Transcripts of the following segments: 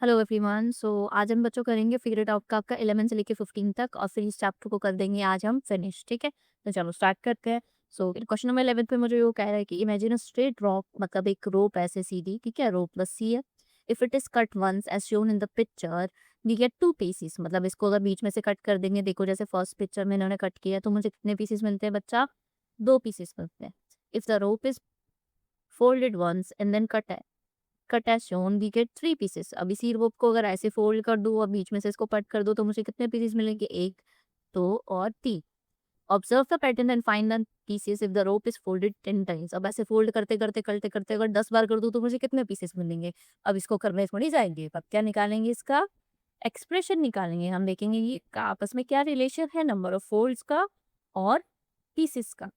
Hello everyone. आज हम बच्चों करेंगे फिगर इट आउट का आपका 11 से लेके 15 तक और फिर इस चैप्टर को कर देंगे आज हम फिनिश। ठीक है, तो चलो स्टार्ट करते हैं। क्वेश्चन नंबर 11 पे मुझे वो कह रहा है कि इमेजिन अ स्ट्रेट रॉक, मतलब एक रोप ऐसे सीधी, ठीक है, रोप प्लस सी है। If it is cut once as shown in the picture we get two pieces, मतलब इसको अगर बीच में से कट कर देंगे, देखो जैसे फर्स्ट पिक्चर में इन्होंने कट किया तो मुझे कितने पीसेस मिलते हैं बच्चा? दो पीसेस मिलते हैं। If the rope is folded once and then cut as shown we get 3 pieces. अब इसी रोप को अगर ऐसे फोल्ड कर दूँ और बीच में से इसको कट कर दूँ तो मुझे कितने पीसेस मिलेंगे? 1, 2 और 3। Observe the pattern and find the pieces if the rope is folded 10 times. अब ऐसे फोल्ड करते करते अगर 10 बार कर दूँ तो मुझे कितने पीसेस मिलेंगे? अब इसको करने थोड़ी जाएँगे। अब क्या निकालेंगे? इसका एक्सप्रेशन निकालेंगे। हम देखेंगे ये का आपस में क्या रिलेशन है नंबर ऑफ फोल्ड्स का और पीसेस का।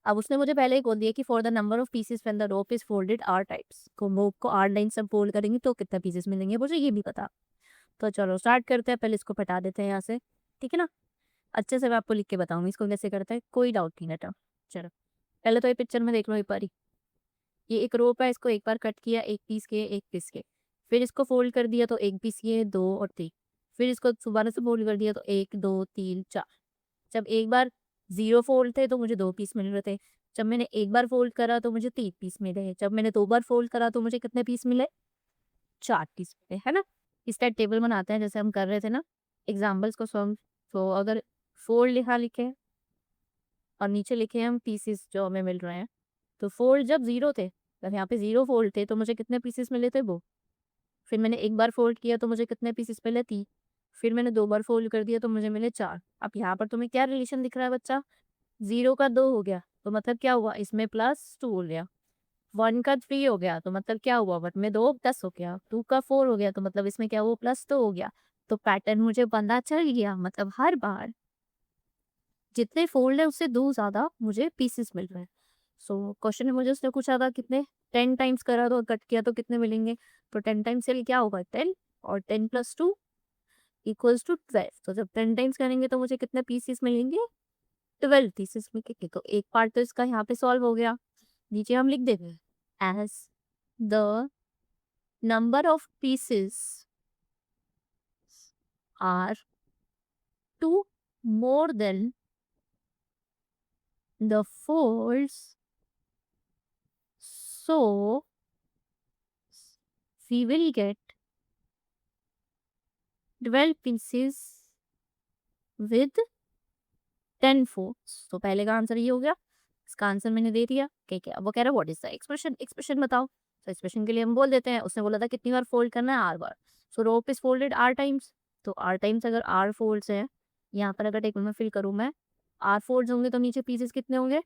अब उसने मुझे पहले ही बोल दिया कि for the number of pieces when the rope is folded r types, को रोप को आर लाइन से फोल्ड करेंगे तो कितने पीसेस मिलेंगे, मुझे ये भी पता। तो चलो स्टार्ट करते हैं, पहले इसको हटा देते हैं यहाँ से। ठीक है ना, अच्छे से मैं आपको लिख के बताऊंगी इसको कैसे करते हैं, कोई डाउट नहीं बेटा। चलो पहले तो ये पिक्चर में देख लो एक बारी। ये एक रोप है, इसको एक बार कट किया, एक पीस के एक पीस के, फिर इसको फोल्ड कर दिया तो एक पीस के, दो और तीन, फिर इसको दोबारा से फोल्ड कर दिया तो एक, दो, तीन, चार। जब एक बार 0 फ़ोल्ड थे तो मुझे 2 पीस मिल रहे थे। जब मैंने एक बार फ़ोल्ड करा तो मुझे 3 पीस मिले। जब मैंने 2 बार फ़ोल्ड करा तो मुझे कितने पीस मिले? 4 पीस मिले, है ना? इसका टेबल बनाते हैं जैसे हम कर रहे थे ना एग्ज़ाम्पल्स को सॉल्व। तो अगर फ़ोल्ड यहाँ लिखे और नीचे लिखे हम पीसेस जो हमें मिल रहे हैं। तो फ़ोल्ड जब 0 थे, जब यहाँ पे 0 फ़ोल्ड थे तो मुझे कितने पीसेस मिले थे? वो। फिर मैंने एक बार फ़ोल्ड किया तो मुझे कितने पीसेस मिले? 3। फिर मैंने 2 बार फ़ोल्ड कर दिया तो मुझे मिले 4। अब यहाँ पर तुम्हें क्या रिलेशन दिख रहा है बच्चा? 0 का 2 हो गया, तो मतलब क्या हुआ? इसमें +2 हो गया। 1 का 3 हो गया, तो मतलब क्या हुआ? 1 में 2 10 हो गया। 2 का 4 हो गया, तो मतलब इसमें क्या हुआ? +2 हो गया। तो पैटर्न मुझे पता चल गया, मतलब हर बार जितने फ़ोल्ड है उससे 2 ज़्यादा मुझे पीसेस मिल रहे हैं। क्वेश्चन में मुझे उसने पूछा था कितने? 10 टाइम्स करा तो कट किया तो कितने मिलेंगे? तो 10 टाइम्स से क्या होगा? 10 और 10 + 2 इक्वल्स टू 12। तो जब 10 टाइम्स करेंगे तो मुझे कितने पीसेस मिलेंगे? 12 पीसेस में के तो एक पार्ट तो इसका यहाँ पे सॉल्व हो गया। नीचे हम लिख देंगे as the number of pieces are two more than the folds, so we will get 12 pieces with 10 folds. तो पहले का आंसर ये हो गया, इसका आंसर मैंने दे दिया। ठीक है, अब वो कह रहा है what is the expression, expression बताओ। तो एक्सप्रेशन के लिए हम बोल देते हैं, उसने बोला था कितनी बार फोल्ड करना है? आर बार। So rope is folded r times, तो आर टाइम्स अगर आर फोल्ड्स हैं, यहाँ पर अगर टेबल में फिल करूँ मैं, आर फोल्ड्स होंगे तो नीचे पीसेस कितने होंगे?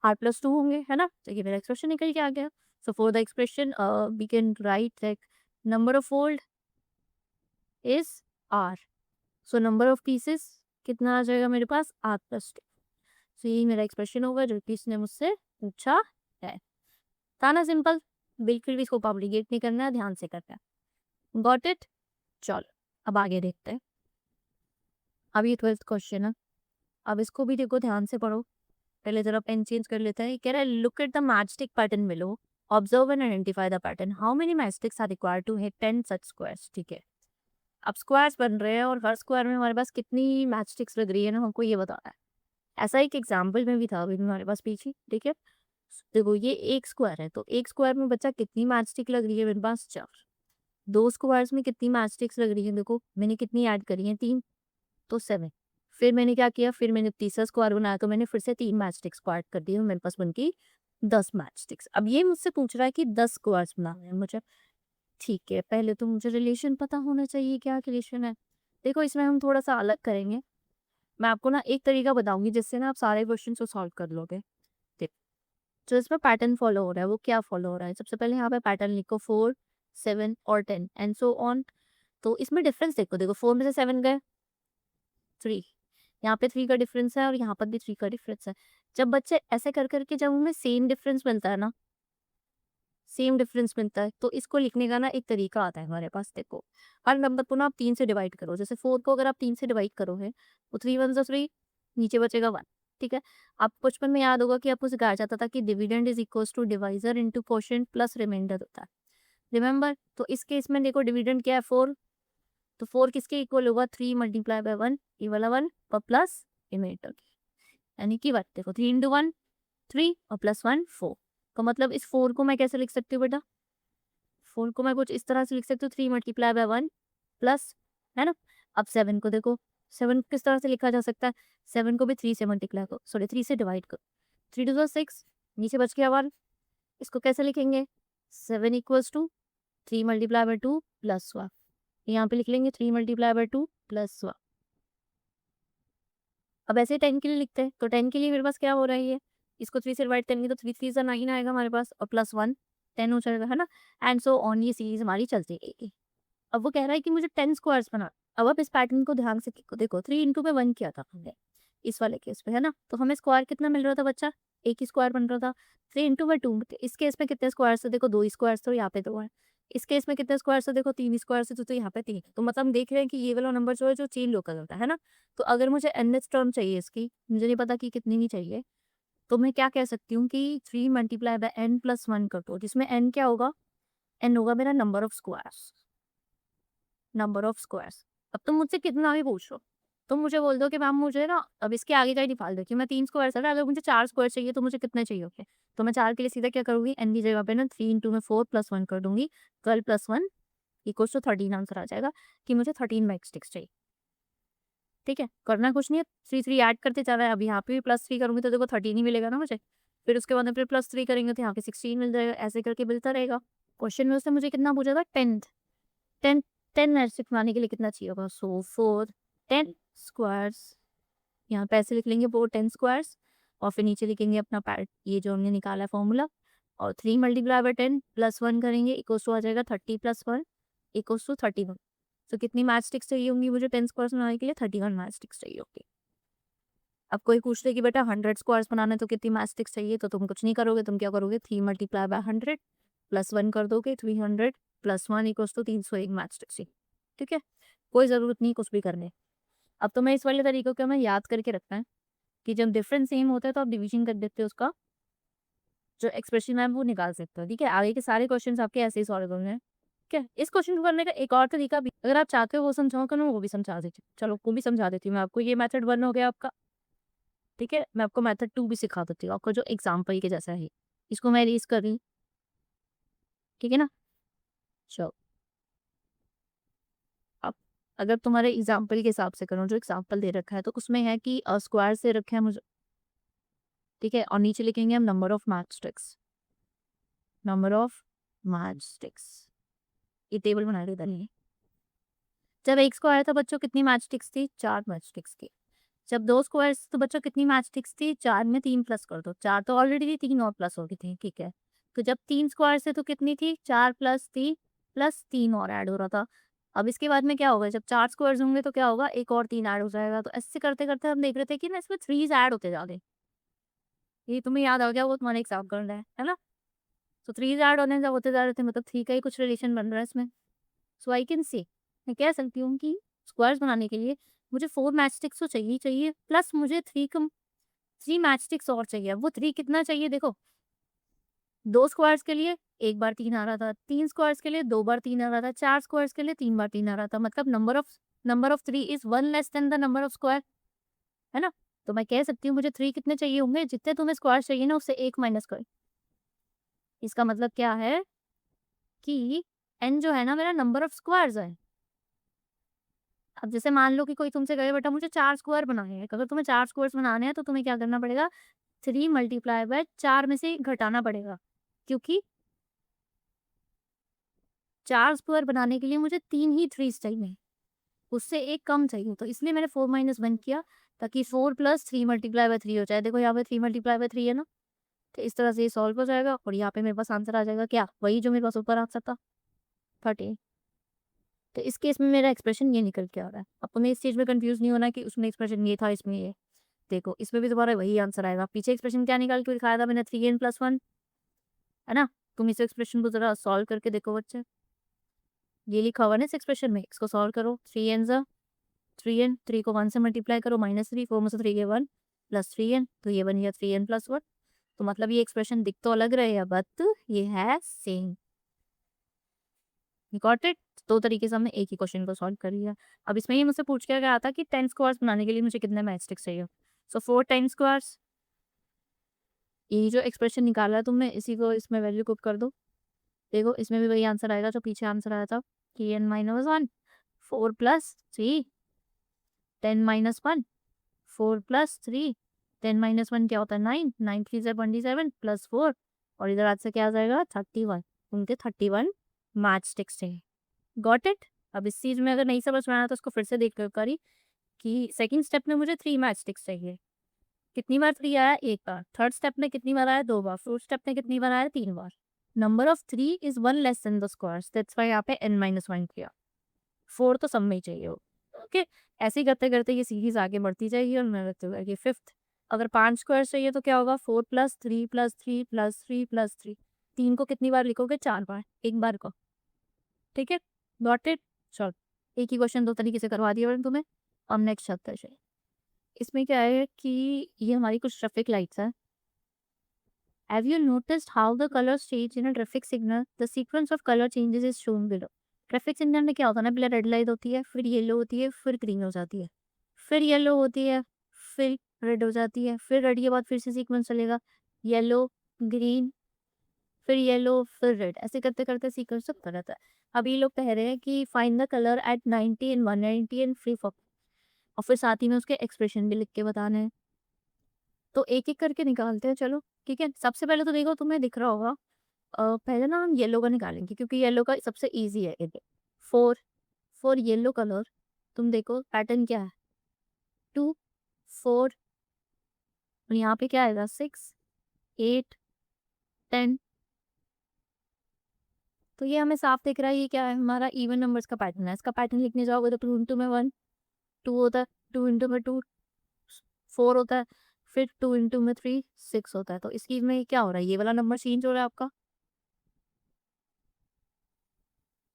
R+2 होंगे, है ना? तो ये मेरा एक्सप्रेशन निकल के आ गया। So for the expression we can write that number of fold is r. So number of pieces कितना आ जाएगा मेरे पास? R+2। सो यही मेरा एक्सप्रेशन होगा जो कि इसने मुझसे पूछा है। था ना सिंपल? बिल्कुल भी इसको कॉम्प्लिकेट नहीं करना है, ध्यान से करना है। Got it? चलो अब आगे देखते हैं। अब ये 12th क्वेश्चन है। अब इसको भी देखो, ध्यान से पढ़ो। पहले जरा पेन चेंज कर लेते हैं। ये कह रहा है look at the matchstick pattern below, observe and identify the pattern, how many matchsticks are required to hit 10 such squares. ठीक है, अब स्क्वायर्स बन रहे हैं और हर स्क्वायर में हमारे पास कितनी मैचस्टिक्स लग रही है ना, हमको ये बताना है। ऐसा एक एग्जाम्पल में भी था अभी हमारे पास पीछे। ठीक है, देखो ये एक स्क्वायर है, तो एक स्क्वायर में बच्चा कितनी मैचस्टिक लग रही है मेरे पास? 4। दो स्क्वायर्स में कितनी मैचस्टिक्स लग रही है? देखो मैंने कितनी ऐड करी है? 3, तो 7। फिर मैंने क्या किया? फिर मैंने तीसरा स्क्वायर बनाया तो मैंने फिर से 3 मैचस्टिक्स को ऐड कर दिए, मेरे पास बन गई 10 मैचस्टिक्स। अब ये मुझसे पूछ रहा है कि 10 स्क्वायर्स बनाने हैं मुझे। ठीक है, पहले तो मुझे रिलेशन पता होना चाहिए, क्या रिलेशन है। देखो इसमें हम थोड़ा सा अलग करेंगे। मैं आपको ना एक तरीका बताऊंगी जिससे ना आप सारे क्वेश्चन को सॉल्व कर लोगे। देखो जो इसमें पैटर्न फॉलो हो रहा है वो क्या फॉलो हो रहा है? सबसे पहले यहाँ पे पैटर्न लिखो 4, 7 और 10 एंड सो ऑन। तो इसमें डिफरेंस देखो, देखो 4 में से 7 गए, 3, यहाँ पे 3 का डिफरेंस है और यहाँ पर भी 3 का डिफरेंस है। जब बच्चे ऐसे कर करके जब हमें सेम डिफरेंस मिलता है ना, सेम डिफरेंस मिलता है, तो इसको लिखने का ना एक तरीका आता है हमारे पास। देखो हर नंबर को ना आप 3 से डिवाइड करो। जैसे 4 को अगर आप 3 से डिवाइड करोगे तो 3 वन ज़ा 3, नीचे बचेगा 1। ठीक है, आपको बचपन में याद होगा कि आपको सिखाया जाता था कि dividend is equals to divisor into quotient plus remainder होता है। रिमेंबर। तो इस केस में देखो डिविडेंड क्या है 4, तो 4 किसके इक्वल होगा 3 मल्टीप्लाई बाय 1, ये वाला 1 और प्लस इन्वेटर यानी कि बात देखो 3 इंटू 1 3 और प्लस 1 4। तो मतलब इस 4 को मैं कैसे लिख सकती हूँ बेटा, 4 को मैं कुछ इस तरह से लिख सकती हूँ 3 मल्टीप्लाई बाय 1 प्लस, है ना। अब 7 को देखो, 7 किस तरह से लिखा जा सकता है, 7 को भी 3 से मल्टीप्लाई करो, सॉरी 3 से डिवाइड करो, 3 टू 6, नीचे बच गया 1। इसको कैसे लिखेंगे, 7 equals to 3 multiply by 2 plus 1, यहाँ पे लिख लेंगे 3 मल्टीप्लाई बाय 2 प्लस 1। अब ऐसे 10 के लिए लिखते हैं, तो 10 के लिए मेरे पास क्या हो रहा है ये, इसको 3 से डिवाइड करेंगे तो 3 3 से 9 आएगा हमारे पास और प्लस 1 10 हो जाएगा, है ना। एंड सो ऑन ये सीरीज हमारी चलती रहेगी। अब वो कह रहा है कि मुझे 10 स्क्वायर्स बना। अब आप इस पैटर्न को ध्यान से देखो 3 इंटू में 1 किया था हमने इस वाले केस पे, है ना। तो हमें स्क्वायर कितना मिल रहा था बच्चा, एक ही स्क्वायर बन रहा था। 3 इंटू में 2, इस केस में कितने स्क्वायर थे, देखो 2 ही स्क्वायर थे, यहाँ पे 2 है। इस केस में कितने स्क्वायर थे, देखो 3 स्क्वायर थे, तो यहाँ पे 3। तो मतलब हम देख रहे हैं कि ये वाला नंबर जो है जो चेंज होकर होता है ना। तो अगर मुझे nth टर्म चाहिए इसकी, मुझे नहीं पता कि कितनी ही चाहिए, तो मैं क्या कह सकती हूँ कि 3 मल्टीप्लाई बाय n प्लस 1 कर दो, जिसमें n क्या होगा, n होगा मेरा number of squares, number of squares. अब तुम मुझसे कितना भी पूछ लो, तुम मुझे बोल दो कि मैम मुझे ना अब इसके आगे का ही निकाल दो कि मैं 3 स्क्वायर है, अगर मुझे 4 स्क्वायर चाहिए तो मुझे कितने चाहिए होंगे। तो मैं 4 के लिए सीधा क्या करूँगी, n की जगह पे ना 3 इंटू में 4 प्लस 1 कर दूंगी, 12 प्लस 1 इक्वल्स टू 13 आंसर आ जाएगा कि मुझे 13 मैट्रिक्स चाहिए। ठीक है, करना कुछ नहीं है, 3 3 ऐड करते जा रहा है। अब यहाँ पे भी प्लस 3 करूँगी तो देखो 13 ही मिलेगा ना मुझे। फिर उसके बाद में फिर प्लस 3 करेंगे तो यहाँ पे 16 मिल जाएगा, ऐसे करके मिलता रहेगा। क्वेश्चन में उसने मुझे कितना पूछा था, 10 10 10 मैट्रिक्स बनाने के लिए कितना चाहिए होगा, सो 4 10 स्क्वायर्स, यहाँ पे ऐसे लिख लेंगे 4 10 स्क्वायर्स और फिर नीचे लिखेंगे अपना पैट ये जो हमने निकाला है फॉर्मूला, और 3 मल्टीप्लाई बाय 10 प्लस 1 करेंगे इक्वल्स टू आ जाएगा 30 प्लस 1 इक्वल्स टू 31। तो कितनी मैच स्टिक्स चाहिए होंगी मुझे 10 स्क्वायर्स बनाने के लिए, 31 मैच स्टिक्स चाहिए होंगी। अब कोई पूछ ले कि बेटा 100 स्क्वायर्स बनाना है तो कितनी मैच स्टिक्स चाहिए, तो तुम कुछ नहीं करोगे, तुम क्या करोगे 3 मल्टीप्लाई बाय 100 प्लस 1 कर दोगे, 300 plus 1 equals to 301 match sticks. ठीक है, कोई ज़रूरत नहीं कुछ भी करने। अब तुम्हें इस वाले तरीकों को हमें याद करके रखना है कि जब डिफरेंस सेम होता है तो आप डिवीजन कर देते हो, उसका जो एक्सप्रेशन है वो निकाल सकते हो। ठीक है, आगे के सारे क्वेश्चंस आपके ऐसे ही सॉल्व होंगे। ठीक है, इस क्वेश्चन को करने का एक और तरीका भी अगर आप चाहते हो वो समझाऊं तो मैं वो भी समझा देती हूँ। चलो वो भी समझा देती हूँ मैं आपको, ये मेथड 1 हो गया आपका। ठीक है, मैं आपको मेथड 2 भी सिखा देती हूँ, आपका जो एग्जाम्पल के जैसा है। इसको मैं रीज कर रही हूँ, ठीक है ना। चलो अब अगर तुम्हारे एग्जाम्पल के हिसाब से करूँ, जो एग्जाम्पल दे रखा है तो उसमें है कि स्क्वायर से रखे हैं मुझे, ठीक है, और नीचे लिखेंगे हम number of match sticks, number of match sticks, ये टेबल बना के इधर ही। जब एक स्क्वायर था बच्चों कितनी मैच स्टिक्स थी, 4 मैच स्टिक्स थी। जब 2 स्क्वायर्स तो बच्चों कितनी मैच स्टिक्स थी, 4 में 3 प्लस कर दो, 4 तो ऑलरेडी थी, 3 और प्लस हो गई थी, ठीक है। तो जब 3 स्क्वायर्स थे तो कितनी थी, 4 प्लस 3 प्लस 3 और ऐड हो रहा था। अब इसके बाद में क्या होगा, जब 4 स्क्वायर्स होंगे तो क्या होगा, एक और 3 ऐड हो जाएगा। तो ऐसे करते-करते हम देख रहे थे कि ना इसमें 3s ऐड होते जा रहे हैं। ये तुम्हें याद आ गया, वो तुम्हारा एग्जाम करना है ना? तो 3s ऐड होने जब होते जा रहे थे मतलब 3 का ही कुछ रिलेशन बन रहा है इसमें। सो आई कैन से मैं कह सकती हूँ कि स्क्वायर्स बनाने के लिए मुझे 4 मैच स्टिक्स तो चाहिए ही चाहिए, प्लस मुझे 3 मैच स्टिक्स और चाहिए। अब वो 3 कितना चाहिए देखो, 2 स्क्वायर्स के लिए 1 बार 3 आ रहा था, 3 स्क्वायर्स के लिए 2 बार 3 आ रहा था, 4 स्क्वायर्स के लिए 3 बार 3 आ रहा था। मतलब number of 3 is 1 less than the number of square, है ना? तो मैं कह सकती हूँ मुझे 3 कितने चाहिए होंगे, जितने तुम्हें स्क्वायर्स चाहिए ना उससे 1 माइनस करो। इसका मतलब क्या है कि n जो है ना मेरा नंबर ऑफ स्क्वायर्स है। अब जैसे मान लो कि कोई तुमसे कहे बेटा मुझे 4 स्क्वायर बनाने हैं, अगर तुम्हें 4 स्क्वायर्स बनाने हैं तो तुम्हें क्या करना पड़ेगा, 3 मल्टीप्लाई बाय 4 में से घटाना पड़ेगा, क्योंकि 4 स्क्वायर बनाने के लिए मुझे 3 ही 3s चाहिए, उससे 1 कम चाहिए। तो इसलिए मैंने 4 माइनस 1 किया ताकि 4 प्लस 3 मल्टीप्लाई बाय 3 हो जाए। देखो यहाँ पे 3 मल्टीप्लाई बाय 3 है ना, तो इस तरह से ये सॉल्व हो जाएगा और यहाँ पे मेरे पास आंसर आ जाएगा क्या, वही जो मेरे पास ऊपर आंसर था 30। तो इस केस में मेरा एक्सप्रेशन ये निकल के आ रहा है। अब तुम्हें इस चीज़ में कंफ्यूज नहीं होना कि उसमें एक्सप्रेशन ये था इसमें ये। देखो इसमें भी तुम्हारा वही आंसर आएगा। पीछे एक्सप्रेशन क्या निकाल के दिखाया था मैंने, 3n प्लस 1, है ना। तुम इस एक्सप्रेशन को जरा सॉल्व करके देखो बच्चे, ये लिखा हुआ है ना इस एक्सप्रेशन में, इसको सॉल्व करो। 3n ज़ा 3n, 3 को 1 से मल्टीप्लाई करो, -3, 4 में से 3 गए 1 प्लस 3n, तो ये बन गया 3n प्लस 1। तो मतलब ये एक्सप्रेशन दिख तो अलग रहे हैं बट ये है सेम। Got it? 2 तरीके से हमने एक ही क्वेश्चन को सॉल्व कर लिया। अब इसमें ये मुझसे पूछ के गया था कि 10 स्क्वायर्स बनाने के लिए मुझे कितने मैच स्टिक्स चाहिए? सो 4 10 स्क्वायर्स, ये जो एक्सप्रेशन निकाला है तुमने इसी को इसमें वैल्यू पुट कर दो। देखो इसमें भी वही आंसर आएगा जो पीछे आंसर आया था कि n minus 1 4 plus 3 10 minus 1 4 plus 3 10 minus 1 क्या होता है 9 9 3 से 27 प्लस 4 और इधर आज से क्या आ जाएगा 31। उनके 31 मैच स्टिक्स चाहिए। Got it? अब इस चीज में अगर नहीं समझ में आया तो उसको फिर से देख कर करी कि सेकंड स्टेप में मुझे 3 मैच स्टिक्स चाहिए। कितनी बार 3 आया? एक बार। थर्ड स्टेप में कितनी बार आया? 2 बार। फोर्थ स्टेप में कितनी बार आया? 3 बार। Number of 3 is 1 less than the squares, that's why यहाँ पे n माइनस 1 किया। 4 तो सब में ही चाहिए हो। ओके, ऐसे ही करते करते ये सीरीज आगे बढ़ती जाएगी और मैं रखते हुए फिफ्थ। अगर 5 स्क्वायर्स चाहिए तो क्या होगा? 4 प्लस 3 प्लस 3 प्लस 3 प्लस 3। 3 को कितनी बार लिखोगे? 4 बार। एक बार को। ठीक है, गॉट इट? चल, एक ही क्वेश्चन 2 तरीके से करवा दिया मैंने तुम्हें। अब नेक्स्ट चैप्टर चाहिए। इसमें क्या है कि ये हमारी कुछ ट्रैफिक लाइट्स है। Have you noticed how the colors change in a traffic signal? The sequence of color changes is shown below. Traffic signal में क्या होता है ना, पहले रेड लाइट होती है, फिर येलो होती है, फिर ग्रीन हो जाती है, फिर येलो होती है, फिर रेड हो जाती है, फिर रेड के बाद फिर से सीक्वेंस चलेगा, येलो, ग्रीन, फिर येलो, फिर रेड, ऐसे करते करते सीक्वेंस चलता रहता है। अब ये लोग कह रहे हैं कि find the colour at 90 and 190 and three four, और फिर साथ ही में उसके एक्सप्रेशन भी लिख के बताने हैं। तो एक-एक करके निकालते हैं चलो, ठीक है? सबसे पहले तो देखो तुम्हें दिख रहा होगा, पहले ना हम येलो का निकालेंगे क्योंकि येलो का सबसे ईज़ी है ये। 4 फॉर येलो कलर, तुम देखो पैटर्न क्या है? 2 4 और यहाँ पे क्या आएगा? 6 8 10। तो ये हमें साफ दिख रहा है, ये क्या है? हमारा इवन नंबर्स का पैटर्न है। इसका पैटर्न लिखने जाओगे तो 2 इंटू में 1, 2 होता है, 2 इंटू में 2 4 होता है, फिर 2 इंटू में 3 6 होता है। तो इसकी में क्या हो रहा है? ये वाला नंबर चेंज हो रहा है आपका।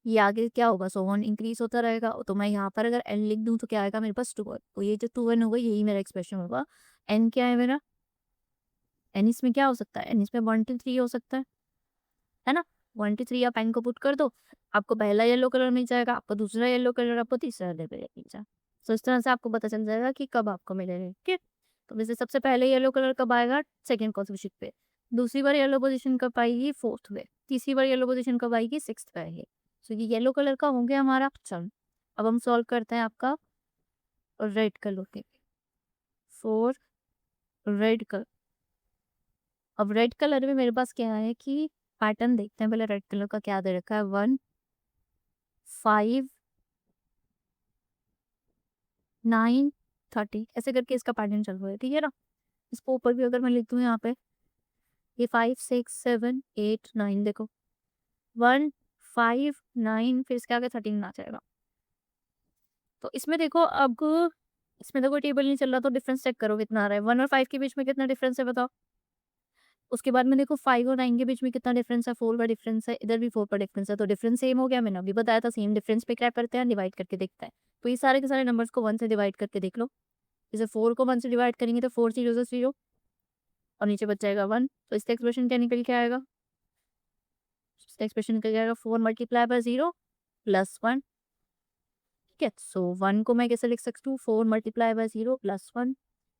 ये आगे क्या होगा? सो वन इंक्रीज होता रहेगा। तो मैं यहाँ पर अगर एन लिख दूँ तो क्या आएगा मेरे पास? 2 तो ये जो 2 एन होगा यही मेरा एक्सप्रेशन होगा। एन क्या है मेरा? एन इसमें क्या हो सकता है? एन इसमें 1 2 3 हो सकता है ना? 1 2 3 आप एन को पुट कर दो, आपको पहला येलो कलर मिल जाएगा, आपको दूसरा येलो कलर, आपको तीसरा येलो कलर मिल जाएगा। तो इस तरह से आपको पता चल जाएगा कि कब आपको मिलेगा, ठीक है? तो वैसे सबसे पहले येलो कलर कब आएगा? सेकंड पोजीशन पे। दूसरी बार येलो पोजीशन कब आएगी? फोर्थ पे। तीसरी बार येलो पोजीशन कब आएगी? सिक्स्थ पे आएगी। सो ये येलो कलर का हो गया हमारा। चलो अब हम सॉल्व करते हैं आपका रेड कलर के। Four red colour. अब रेड कलर में मेरे पास क्या है कि पैटर्न देखते हैं पहले रेड कलर का क्या दे रखा है। 1 5 9 30 ऐसे करके इसका पैटर्न चल रहा है, ठीक है ना? इसको ऊपर भी अगर मैं लिख दूं यहाँ पे, ये 5 6 7 8 9 देखो, 1 5 9 फिर इसके आगे 13 आ जाएगा। तो इसमें देखो अब इसमें तो कोई टेबल नहीं चल रहा, तो डिफरेंस चेक करो कितना आ रहा है। 1 और 5 के बीच में कितना डिफरेंस है बताओ। उसके बाद में देखो 5 और 9 के बीच में कितना डिफरेंस है? 4 का डिफरेंस है, इधर भी 4 का डिफरेंस है, तो डिफरेंस सेम हो गया। मैंने अभी बताया था सेम डिफरेंस पे क्या करते हैं? डिवाइड करके देखते हैं। तो ये सारे के सारे नंबर्स को 1 से डिवाइड करके देख लो। जैसे 4 को 1 से डिवाइड करेंगे तो 4 0 से 0 और नीचे बच जाएगा 1। तो इसका एक्सप्रेशन क्या निकल के आएगा? इसका एक्सप्रेशन निकल जाएगा 4 मल्टीप्लाई बाय 0 प्लस 1। ठीक है, सो 1 को मैं कैसे लिख सकती हूँ? 4 मल्टीप्लाई बाय 0 प्लस 1।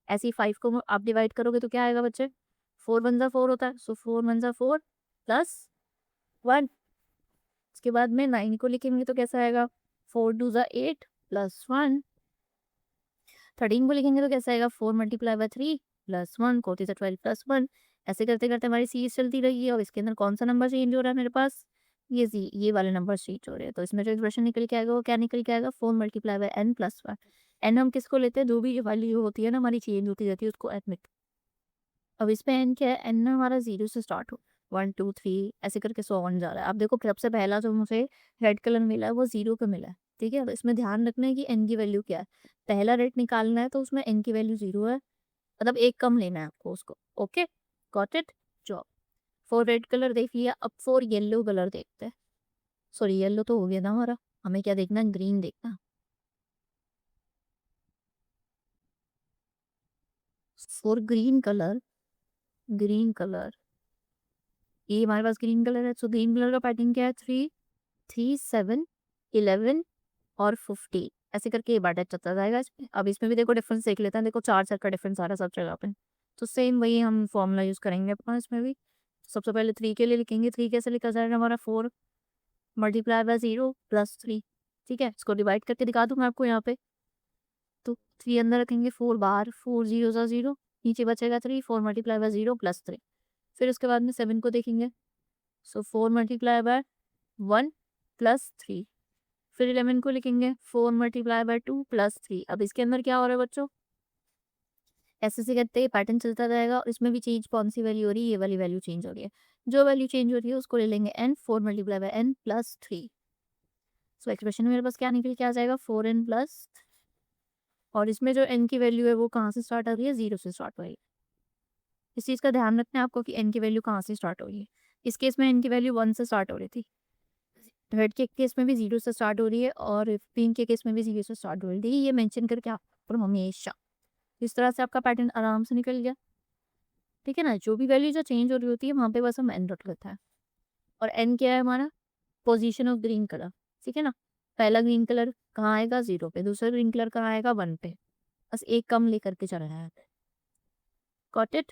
ऐसे ही 5 को आप डिवाइड करोगे तो क्या आएगा बच्चे? 4 वन जा 4 होता है, सो 4 वन जा 4 प्लस 1। उसके बाद में 9 को लिखेंगे तो कैसा आएगा? 4 टू जा 8 प्लस 1। 13 को लिखेंगे तो कैसा आएगा? 4 मल्टीप्लाई बाय 3 प्लस 1 फोर्टी से 12 प्लस 1। ऐसे करते करते हमारी सीरीज चलती रही है और इसके अंदर कौन सा नंबर चेंज हो रहा है मेरे पास? ये वाले नंबर चेंज हो रहे हैं। तो इसमें जो एक्सप्रेशन निकल के आएगा वो क्या निकल के आएगा? 4 multiply by n plus 1। N हम किसको लेते हैं? जो भी वैल्यू होती है ना हमारी चेंज होती रहती है उसको एडमिट। अब इसमें एन क्या है? एन ना हमारा 0 से स्टार्ट हो, 1 2 3 ऐसे करके सो ऑन जा रहा है। अब देखो सबसे पहला जो मुझे रेड कलर मिला है वो 0 पे मिला है, ठीक है? तो इसमें ध्यान रखना है कि एन की वैल्यू क्या है। पहला रेड निकालना है तो उसमें एन की वैल्यू 0 है, मतलब एक कम लेना है आपको उसको। Okay, got it? Job. 4 red colour देख लिया, अब 4 येलो कलर देखते हैं। सॉरी येलो तो हो गया ना हमारा, हमें क्या देखना है? ग्रीन देखना है। 4 ग्रीन कलर, ग्रीन कलर, ये हमारे पास ग्रीन कलर है। सो ग्रीन कलर का पैटर्न क्या है? 3 3, 7, 11 और 15 ऐसे करके ये बाटा चलता जाएगा इसमें। अब इसमें भी देखो डिफरेंस देख लेते हैं, देखो 4 का डिफरेंस आ रहा है सब जगह पे। तो सेम वही हम फॉर्मूला यूज़ करेंगे अपना इसमें भी। सबसे पहले 3 के लिए लिखेंगे, 3 कैसे लिखा जाएगा हमारा, 4 मल्टीप्लाई बाय 0 प्लस 3, ठीक है? इसको डिवाइड करके दिखा दूँ मैं आपको यहाँ पे। तो 3 अंदर रखेंगे, 4 बाहर, 4 0 ज़ा 0, नीचे बचेगा 3, 4 मल्टीप्लाई बाय 0 प्लस 3। फिर उसके बाद में 7 को देखेंगे, सो 4 मल्टीप्लाई बाय 1 प्लस 3। फिर 11 को लिखेंगे, 4 मल्टीप्लाई बाय 2 प्लस 3। अब इसके अंदर क्या हो रहा है बच्चों, ऐसे करते ही पैटर्न चलता जाएगा और इसमें भी चेंज कौन सी वैल्यू हो रही है, ये वाली वैल्यू चेंज हो रही है। जो वैल्यू चेंज हो रही है उसको ले लेंगे n, 4 multiply by n plus 3। So expression में मेरे पास क्या निकल के आ जाएगा, 4n प्लस, और इसमें जो n की वैल्यू है वो कहाँ से स्टार्ट हो रही है, 0 से स्टार्ट हो रही है। इस चीज़ का ध्यान रखना है आपको कि n की वैल्यू कहाँ से स्टार्ट हो रही है। इस केस में n की वैल्यू 1 से स्टार्ट हो रही थी, रेड के केस में भी 0 से स्टार्ट हो रही है और पिंक के केस में भी 0 से स्टार्ट हो रही थी। ये मेंशन करके आप हमेशा, इस तरह से आपका पैटर्न आराम से निकल गया, ठीक है ना? जो भी वैल्यू जो चेंज हो रही होती है वहाँ पे बस हम n रख लेते हैं। और n क्या है हमारा, पोजीशन ऑफ ग्रीन कलर, ठीक है ना? पहला ग्रीन कलर कहाँ आएगा, 0 पे, दूसरा ग्रीन कलर कहाँ आएगा, 1 पे। बस एक कम लेकर के चलना है। Got it?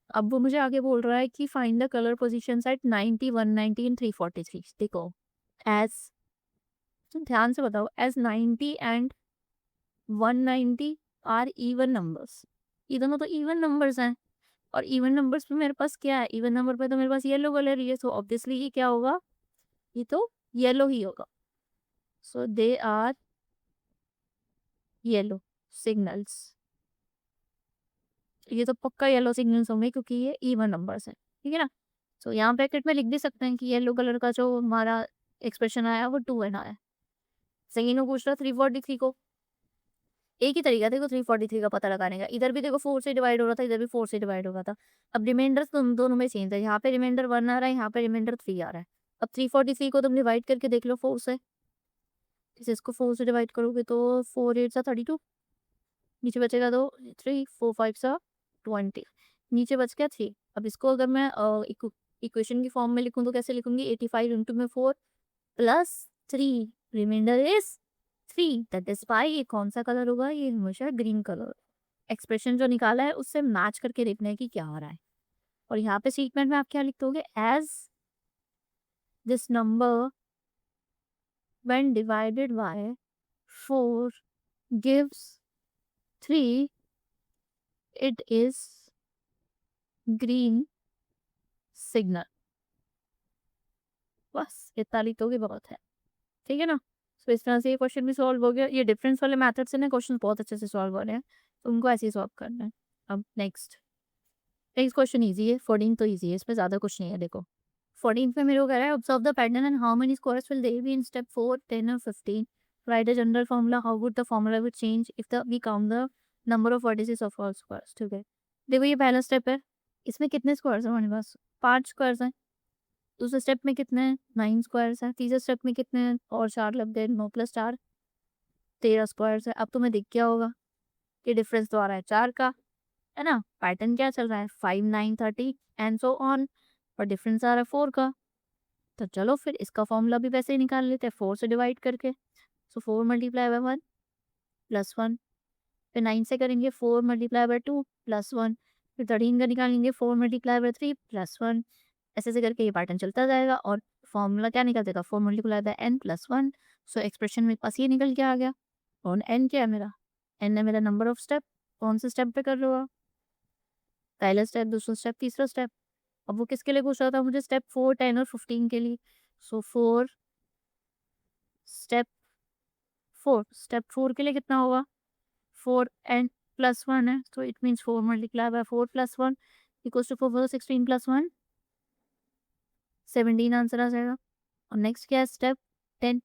अब वो मुझे आगे बोल रहा है कि find the colour positions at 90, 190 and 343। देखो, एज, तो ध्यान से बताओ, as 90 and 190 are even numbers. ये दोनों तो इवन नंबर्स हैं, और इवन नंबर्स पे मेरे पास क्या है, इवन नंबर पे तो मेरे पास येलो कलर ही है, सो ऑब्वियसली ये क्या होगा, ये तो येलो ही होगा। सो दे आर येलो सिग्नल्स, ये तो पक्का येलो सिग्नल्स होंगे क्योंकि ये इवन नंबर्स हैं, ठीक है ना? सो यहाँ ब्रैकेट में लिख भी सकते हैं कि येलो कलर का जो हमारा एक्सप्रेशन आया वो 2n आया। सेकंड में पूछ रहा 343 को, एक ही तरीका देखो 343 का पता लगाने का, इधर भी देखो 4 से डिवाइड हो रहा था, इधर भी 4 से डिवाइड हो रहा था। अब रिमाइंडर दोनों में सेम था, यहाँ पे रिमाइंडर 1 आ रहा है, यहाँ पे रिमाइंडर 3 आ रहा है। अब 343 को तुम डिवाइड करके देख लो 4 से, जैसे इसको 4 से डिवाइड करोगे तो 4 8 सा 32, नीचे बचेगा 2, 3 4 5 सा 20, नीचे बच गया 3। अब इसको अगर मैं इक्वेशन की फॉर्म में लिखूं तो कैसे लिखूंगी, 85 इंटू में 4 plus 3, remainder is 3, that is why ये कौन सा कलर होगा, ये हमेशा ग्रीन कलर। एक्सप्रेशन जो निकाला है उससे मैच करके देखना है कि क्या हो रहा है। और यहाँ पे स्टेटमेंट में आप क्या लिख दोगे, as this number when divided by 4 gives 3, it is green signal. बस इतना लिख दोगे बहुत है, ठीक है ना? तो इस तरह से ये क्वेश्चन भी सॉल्व हो गया। ये डिफरेंस वाले मेथड से ना क्वेश्चन बहुत अच्छे से सॉल्व हो रहे हैं, तो उनको ऐसे ही सॉल्व करना है। अब नेक्स्ट नेक्स्ट क्वेश्चन ईजी है, 14 तो ईजी है, इसमें ज़्यादा कुछ नहीं है। देखो 14 में मेरे को कह रहा है, observe the pattern and how many squares will there be in step 4, 10 और 15। Write the general formula, how would the formula will change if the we count the number of vertices of all squares, ठीक है? देखो ये पहला step है, इसमें कितने squares हैं हमारे पास, 5 स्क्वायर्स हैं। दूसरे स्टेप में कितने हैं, 9 स्क्वायर्स हैं। तीसरे स्टेप में कितने हैं, और 4 लग गए, 9 प्लस 4 13 स्क्वायर्स है। अब तुम्हें दिख गया होगा कि डिफरेंस तो आ रहा है 4 का, है ना? पैटर्न क्या चल रहा है, 5 9 30 एंड सो ऑन, और डिफरेंस आ रहा है 4 का। तो चलो फिर इसका फॉर्मूला भी वैसे ही निकाल लेते हैं, 4 से डिवाइड करके। सो 4 मल्टीप्लाई बाय 1 प्लस 1, फिर 9 से करेंगे 4 मल्टीप्लाई बाय 2 प्लस 1, फिर 13 का निकालेंगे 4 मल्टीप्लाई बाय 3 प्लस 1। ऐसे ऐसे करके ये पैटर्न चलता जाएगा और फॉर्मूला क्या निकल देगा, 4 multiply by n plus 1। So expression मेरे पास ये निकल के आ गया। और n क्या है मेरा, n है मेरा नंबर ऑफ स्टेप। कौन से स्टेप पे कर रहे हो आप, पहला स्टेप, दूसरा स्टेप, तीसरा स्टेप। अब वो किसके लिए पूछ रहा था मुझे, स्टेप 4 10 और 15 के लिए। सो 4 स्टेप 4, स्टेप 4 के लिए कितना होगा, 4 एंड प्लस 1 है, तो it means 4 multiply by 4 plus 1 equals to 4 16 plus 1 17 answer आ जाएगा। और नेक्स्ट क्या है, स्टेप 10।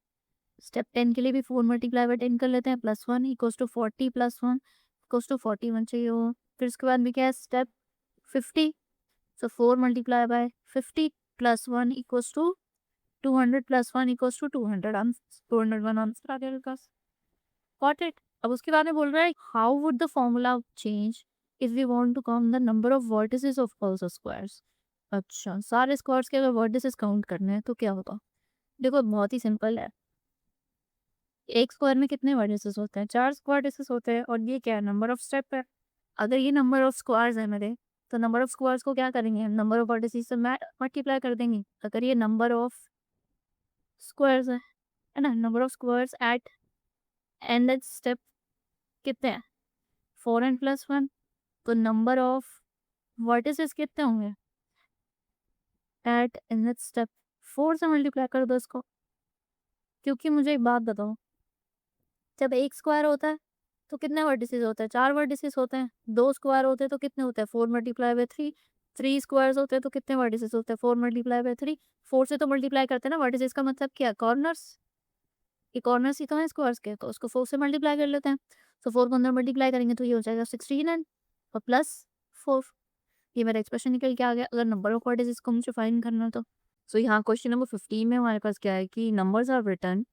स्टेप 10 के लिए भी 4 मल्टीप्लाई बाय 10 कर लेते हैं, plus 1 equals to 40 plus 1 equals to 41 चाहिए हो। फिर उसके बाद में क्या है, step 50। So 4 multiply by 50 plus 1 equals to 200 plus 1 equals to 200 answer, 201 answer आ गया मेरे पास। Got it? अब उसके बाद में बोल रहा है, how would the formula change if we want to count the number of vertices of all squares. अच्छा, सारे स्क्वायर्स के अगर वर्टिसेस काउंट करने हैं तो क्या होगा। देखो बहुत ही सिंपल है। एक स्क्वायर में कितने वर्टिसेस होते हैं? 4 वर्टिसेस होते हैं और ये क्या है? नंबर ऑफ स्टेप है। अगर ये नंबर ऑफ स्क्वायर्स है मेरे, तो नंबर ऑफ स्क्वायर्स को क्या करेंगे? नंबर ऑफ वर्टिसेस से मल्टीप्लाई कर देंगे। अगर ये नंबर ऑफ स्क्वायर्स है ना? Number of squares at n step कितने हैं? 4 एन प्लस 1। तो नंबर ऑफ वर्टिसेस कितने होंगे एट एन स्टेप? 4 से मल्टीप्लाई कर दो इसको। क्योंकि मुझे एक बात बताओ, जब एक स्क्वायर होता है तो कितने वर्टिसेस होते हैं? 4 वर्टिसेस होते हैं। 2 स्क्वायर होते हैं तो कितने होते हैं? 4 मल्टीप्लाई बाय 3। 3 स्क्वायर्स होते हैं तो कितने वर्टिसेस होते हैं? 4 मल्टीप्लाई बाय 3। 4 से तो मल्टीप्लाई करते हैं ना, वर्टिसेस का मतलब क्या? कॉर्नर्स। ये कॉर्नर्स ही तो हैं स्क्वायर्स के, तो उसको 4 से मल्टीप्लाई कर लेते हैं। तो 4 को अंदर मल्टीप्लाई करेंगे तो ये हो जाएगा 16 और प्लस 4। ये मेरा एक्सप्रेशन निकल के आ गया, अगर नंबर ऑफ वर्टिसेस को मुझे फाइंड करना तो। सो यहाँ क्वेश्चन नंबर 15 में हमारे पास क्या है कि numbers are written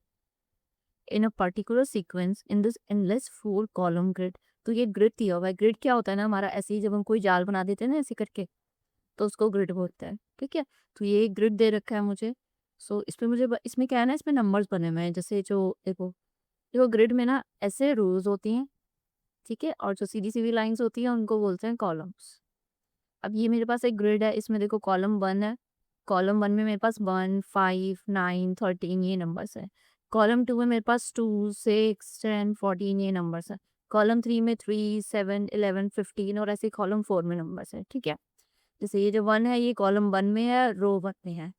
in a particular sequence in this endless 4 column grid. तो ये ग्रिड दिया हुआ है। ग्रिड क्या होता है ना, हमारा ऐसे ही जब हम कोई जाल बना देते हैं ना ऐसे करके, तो उसको ग्रिड बोलते हैं। ठीक है, तो ये ग्रिड दे रखा है मुझे। सो इस पे मुझे इसमें क्या है ना, इसमें नंबर्स बने हुए हैं। जैसे जो देखो, देखो ग्रिड में ना ऐसे रोज होती हैं, ठीक है, और जो सीधी सीधी लाइंस होती हैं उनको बोलते हैं कॉलम्स। अब ये मेरे पास एक ग्रिड है, इसमें देखो कॉलम 1 है। कॉलम 1 में मेरे पास 1, 5, 9, 13 ये नंबर्स है। कॉलम 2 में मेरे पास 2, 6, 10, 14 ये नंबर्स है। कॉलम 3 में 3, 7, 11, 15 और ऐसे कॉलम 4 में नंबर्स है। ठीक है, जैसे ये जो 1 है ये कॉलम 1 में है, रो 1 में है।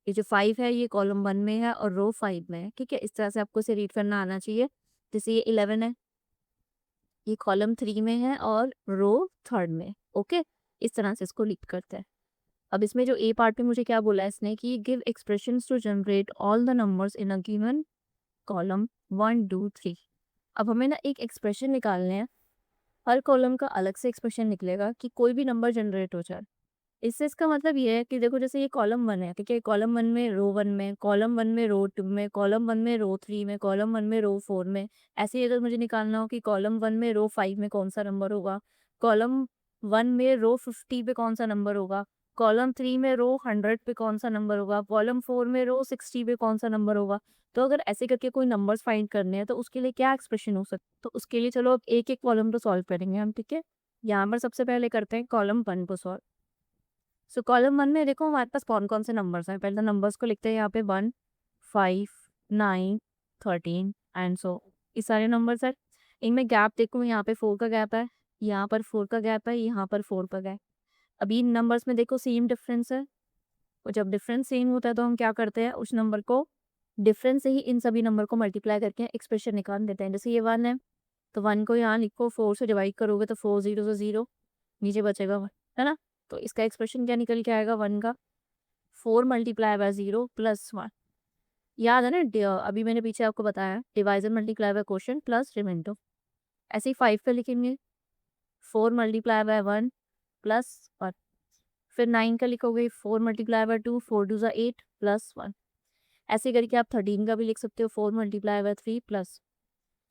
ये जो 5 है ये कॉलम 1 में है और रो 5 में है। ठीक है, इस तरह से आपको इसे रीड करना आना चाहिए। जैसे ये 11 है, ये कॉलम 3 में है और रो 3rd में। ओके, इस तरह से इसको रीड करते हैं। अब इसमें जो ए पार्ट में मुझे क्या बोला है इसने कि give expressions to generate all the numbers in a given column 1, 2, 3। अब हमें ना एक एक्सप्रेशन निकालने हैं, हर कॉलम का अलग से एक्सप्रेशन निकलेगा कि कोई भी नंबर जनरेट हो जाए। इससे इसका मतलब ये है कि देखो जैसे ये कॉलम 1 है, ठीक है, कॉलम 1 में रो 1 में, कॉलम 1 में रो 2 में, कॉलम 1 में रो 3 में, कॉलम 1 में रो 4 में। ऐसे ही अगर मुझे निकालना हो कि कॉलम 1 में रो 5 में कौन सा नंबर होगा, कॉलम 1 में रो 50 पे कौन सा नंबर होगा, कॉलम 3 में रो 100 पे कौन सा नंबर होगा, कॉलम 4 में रो 60 पे कौन सा नंबर होगा। तो अगर ऐसे करके कोई नंबर्स फाइंड करने हैं तो उसके लिए क्या एक्सप्रेशन हो सकता है? तो उसके लिए चलो अब एक एक कॉलम तो सॉल्व करेंगे हम। ठीक है, यहाँ पर सबसे पहले करते हैं कॉलम 1 को सॉल्व। सो कॉलम 1 में देखो हमारे पास कौन-कौन से नंबर्स हैं। पहले तो नंबर्स को लिखते हैं यहाँ पे 1, 5, 9, 13 एंड सो ये सारे नंबर्स हैं। इनमें गैप देखो, यहाँ पे 4 का गैप है, यहाँ पर 4 का गैप है, यहाँ पर 4 का गैप। अभी इन नंबर्स में देखो सेम डिफरेंस है, और जब डिफरेंस सेम होता है तो हम क्या करते हैं, उस नंबर को डिफरेंस से ही इन सभी नंबर को मल्टीप्लाई करके एक्सप्रेशन निकाल देते हैं। जैसे ये 1 है, तो 1 को यहाँ लिखो, 4 से डिवाइड करोगे तो 4 ज़ीरो से 0, नीचे बचेगा 1, है ना? तो इसका एक्सप्रेशन क्या निकल के आएगा 1 का? 4 मल्टीप्लाई बाय 0 प्लस 1। याद है ना, अभी मैंने पीछे आपको बताया divisor multiply by quotient plus remainder. ऐसे ही 5 पे लिखेंगे 4 मल्टीप्लाई बाय 1 प्लस 1। फिर 9 का लिखोगे 4 मल्टीप्लाई बाय 2, 4 2 ज़ा 8 प्लस 1। ऐसे करके आप 13 का भी लिख सकते हो 4 मल्टीप्लाई बाय 3 प्लस।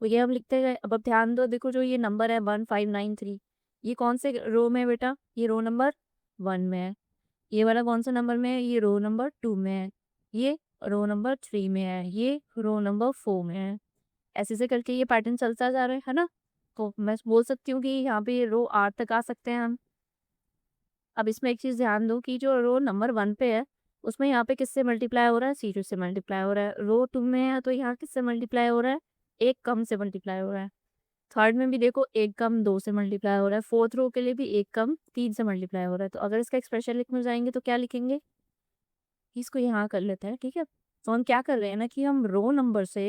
तो ये हम लिखते गए। अब ध्यान दो, देखो जो ये नंबर है 1, 5, 9, 3, ये कौन से रो में है बेटा? ये रो नंबर 1 में है। ये वाला कौन सा नंबर में है? ये रो नंबर 2 में है। ये रो नंबर 3 में है। ये रो नंबर 4 में है। ऐसे ऐसे करके ये पैटर्न चलता जा रहा है ना? तो मैं बोल सकती हूँ कि यहाँ पे रो 8 तक आ सकते हैं हम। अब इसमें एक चीज़ ध्यान दो कि जो रो नंबर 1 पे है, उसमें यहाँ पे किससे मल्टीप्लाई हो रहा है? जीरो से मल्टीप्लाई हो रहा है। रो 2 में है तो यहाँ किससे मल्टीप्लाई हो रहा है? एक कम से मल्टीप्लाई हो रहा है। थर्ड में भी देखो एक कम 2 से मल्टीप्लाई हो रहा है। फोर्थ रो के लिए भी एक कम 3 से मल्टीप्लाई हो रहा है। तो अगर इसका एक्सप्रेशन लिखने जाएंगे तो क्या लिखेंगे? इसको यहाँ कर लेते हैं। ठीक है, तो हम क्या कर रहे हैं ना कि हम रो नंबर से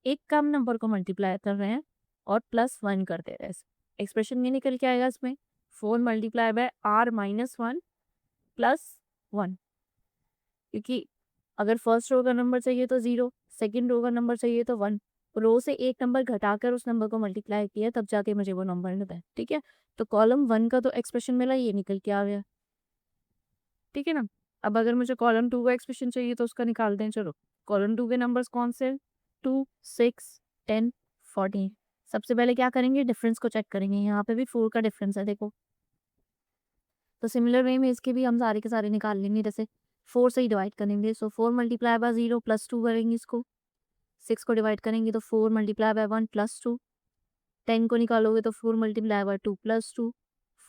एक कम नंबर को मल्टीप्लाई कर रहे हैं और प्लस 1 कर दे रहे हैं। एक्सप्रेशन ये निकल के आएगा इसमें 4 multiply bye r minus 1 plus 1। क्योंकि अगर फर्स्ट रो का नंबर चाहिए तो 0, सेकंड रो का नंबर चाहिए तो 1, रो से एक नंबर घटाकर उस नंबर को मल्टीप्लाई किया तब जाके मुझे वो नंबर मिलता है। ठीक है, तो कॉलम 1 का तो एक्सप्रेशन मिला, ये निकल के आ गया। ठीक है ना? अब अगर मुझे कॉलम 2 का एक्सप्रेशन चाहिए तो उसका निकालते हैं। चलो, कॉलम 2 के नंबर्स कौन से? 2, 6, 10, 14। सबसे पहले क्या करेंगे? डिफरेंस को चेक करेंगे। यहाँ पे भी 4 का डिफरेंस है देखो। तो सिमिलर वे में इसके भी हम सारे के सारे निकाल लेंगे। जैसे 4 से ही डिवाइड करेंगे। सो 4 मल्टीप्लाई बाय 0 प्लस 2 करेंगे इसको। 6 को डिवाइड करेंगे तो 4 मल्टीप्लाई बाय 1 प्लस 2। 10 को निकालोगे तो 4 मल्टीप्लाई बाय 2 प्लस 2।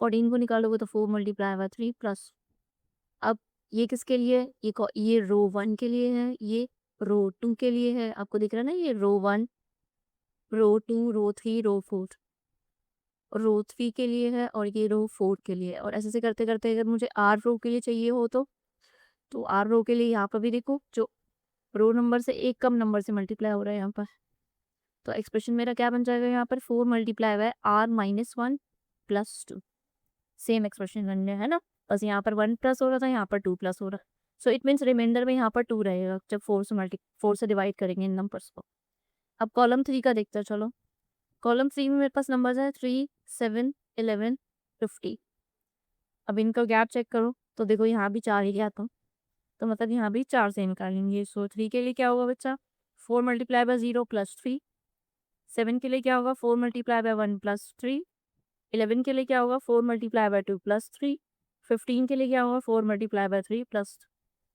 14 को निकालोगे तो 4 मल्टीप्लाई बाय 3 प्लस। अब ये किसके लिए है? ये रो 1 के लिए है, ये रो 2 के लिए है। आपको दिख रहा है ना, ये रो 1, रो 2, रो 3, रो 4, रो 3 के लिए है और ये रो 4 के लिए है। और ऐसे करते करते अगर मुझे आर रो के लिए चाहिए हो तो आर रो के लिए यहाँ पर भी देखो, जो रो नंबर से एक कम नंबर से मल्टीप्लाई हो रहा है यहाँ पर, तो एक्सप्रेशन मेरा क्या बन जाएगा यहाँ पर, 4 multiply by r minus 1 plus 2। Same expression बन गया है ना, बस यहाँ पर 1 प्लस हो रहा था, यहाँ पर 2 प्लस हो रहा है। सो इट मीन्स रिमाइंडर में यहाँ पर 2 रहेगा जब 4 से डिवाइड करेंगे इन नंबर्स को। अब कॉलम 3 का देखते हैं, चलो। कॉलम 3 में मेरे पास नंबर्स है 3, 7, 11, 50। अब इनका गैप चेक करो तो देखो यहाँ भी 4 ही गया था, तो मतलब यहाँ भी 4 से निकालेंगे। सो 3 के लिए क्या होगा बच्चा, 4 मल्टीप्लाई बाय 0 प्लस 3। 7 के लिए क्या होगा, 4 मल्टीप्लाई बाय 1 प्लस 3। 11 के लिए क्या होगा, 4 मल्टीप्लाई बाय 2 प्लस 3। 15 के लिए क्या होगा, 4 मल्टीप्लाई बाय 3 प्लस।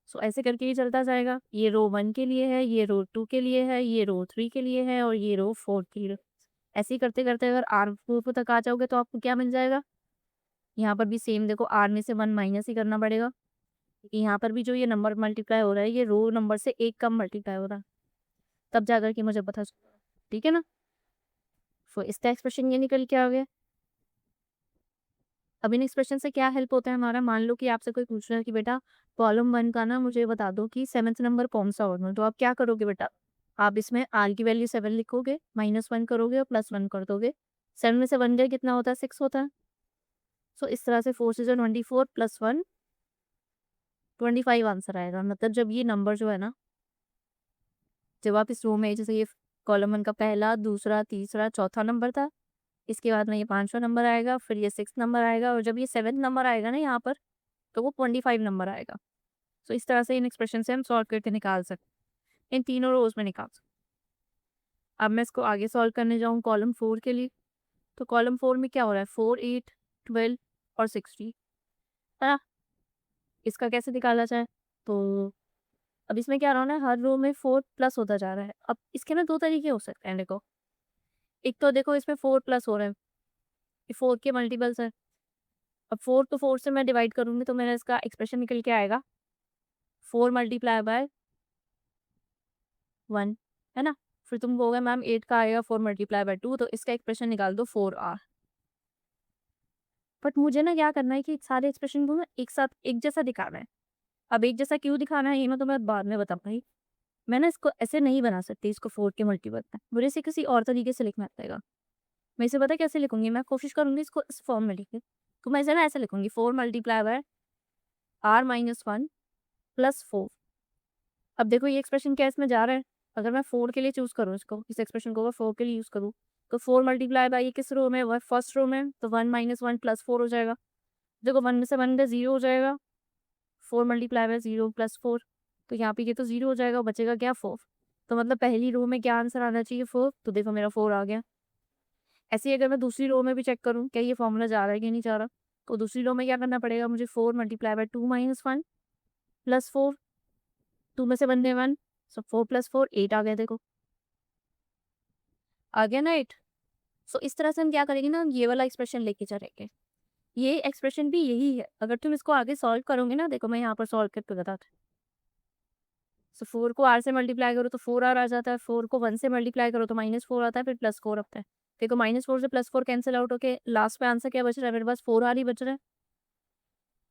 सो ऐसे करके ये चलता जाएगा। ये रो 1 के लिए है, ये रो 2 के लिए है, ये रो 3 के लिए है और ये रो 4 के लिए। ऐसे ही करते करते अगर आर 4 तक आ जाओगे तो आपको क्या मिल जाएगा, यहाँ पर भी सेम देखो, आर में से 1 माइनस ही करना पड़ेगा, क्योंकि यहाँ पर भी जो ये नंबर मल्टीप्लाई हो रहा है ये रो नंबर से एक कम मल्टीप्लाई हो रहा है, तब जाकर के मुझे पता चला। ठीक है ना। सो इसका एक्सप्रेशन ये निकल के आ गया। अब इन एक्सप्रेशन से क्या हेल्प होता है हमारा, मान लो कि आपसे कोई पूछ रहा है कि बेटा कॉलम 1 का ना मुझे बता दो कि 7th नंबर कौन सा होगा, तो आप क्या करोगे बेटा, आप इसमें आर की वैल्यू 7 लिखोगे, -1 करोगे और +1 कर दोगे। 7 में से 1 गया कितना होता है, 6 होता है। सो इस तरह से 4 से 24 + 1 25 आंसर आएगा। मतलब जब ये नंबर जो है ना, जब आप इस रो में, जैसे ये कॉलम 1 का पहला, दूसरा, तीसरा, चौथा नंबर था, इसके बाद में ये 5वां नंबर आएगा, फिर ये 6th नंबर आएगा और जब ये 7th नंबर आएगा ना यहाँ पर, तो वो 25 नंबर आएगा। सो इस तरह से इन एक्सप्रेशन से हम सॉल्व करके निकाल सकते हैं, इन तीनों रोज में निकाल सकते हैं। अब मैं इसको आगे सॉल्व करने जाऊँ कॉलम 4 के लिए, तो कॉलम 4 में क्या हो रहा है, 4, 8, 12 और 60 है ना। इसका कैसे निकाला जाए, तो अब इसमें क्या रहा है, हर रो में 4 प्लस होता जा रहा है। अब इसके ना दो तरीके हो सकते हैं, देखो। एक तो देखो इसमें 4 प्लस हो रहा है, ये 4 के मल्टीपल्स है। अब 4 को 4 से मैं डिवाइड करूंगी तो मेरा इसका एक्सप्रेशन निकल के आएगा 4 मल्टीप्लाई बाय 1, है ना। फिर तुम कहोगे मैम 8 का आएगा 4 मल्टीप्लाई बाय 2, तो इसका एक्सप्रेशन निकाल दो 4r। बट मुझे ना क्या करना है कि सारे एक्सप्रेशन को ना एक साथ एक जैसा दिखाना है। अब एक जैसा क्यों दिखाना है ये मैं तुम्हें बाद में बताऊंगी। मैं ना इसको ऐसे नहीं बना सकती, इसको 4 के मल्टीपल में मुझे इसे किसी और तरीके से लिखना पड़ेगा। मैं इसे पता है कैसे लिखूंगी, मैं कोशिश करूंगी इसको इस फॉर्म में लिखे। तो मैं इसे ना ऐसे लिखूंगी 4 मल्टीप्लाई बाय r-1 प्लस 4। अब देखो ये एक्सप्रेशन क्या इसमें जा रहा है, अगर मैं 4 के लिए चूज करूँ, इसको इस एक्सप्रेशन को अगर 4 के लिए यूज करूँ, तो 4 मल्टीप्लाई बाय ये किस रो में, वह फर्स्ट रो में, तो 1 - 1 + 4 हो जाएगा। देखो 1 में से 1 गया 0 हो जाएगा, 4 मल्टीप्लाई बाय 0 + 4, तो यहाँ पे ये तो 0 हो जाएगा, बचेगा क्या 4। तो मतलब पहली रो में क्या आंसर आना चाहिए 4, तो देखो मेरा 4 आ गया। ऐसे ही अगर मैं दूसरी रो में भी चेक करूँ क्या ये फॉर्मूला जा रहा है कि नहीं जा रहा, तो दूसरी रो में क्या करना पड़ेगा मुझे, 4 मल्टीप्लाई बाय 2 - 1 + 4, 2 में से 1 गया 1, सो 4 + 4 8 आ गया। देखो आ गया ना 8। सो इस तरह से हम क्या करेंगे ना, हम ये वाला एक्सप्रेशन लेके चलेंगे। ये एक्सप्रेशन भी यही है, अगर तुम इसको आगे सॉल्व करोगे ना, देखो मैं यहाँ पर सॉल्व करके बताती हूँ। सो 4 को r से मल्टीप्लाई करो तो 4r आ जाता है, 4 को 1 से मल्टीप्लाई करो तो -4 आता है, फिर +4 आता है। देखो -4 से +4 कैंसिल आउट होके लास्ट में आंसर क्या बच रहा है, मेरे पास 4r ही बच रहा है।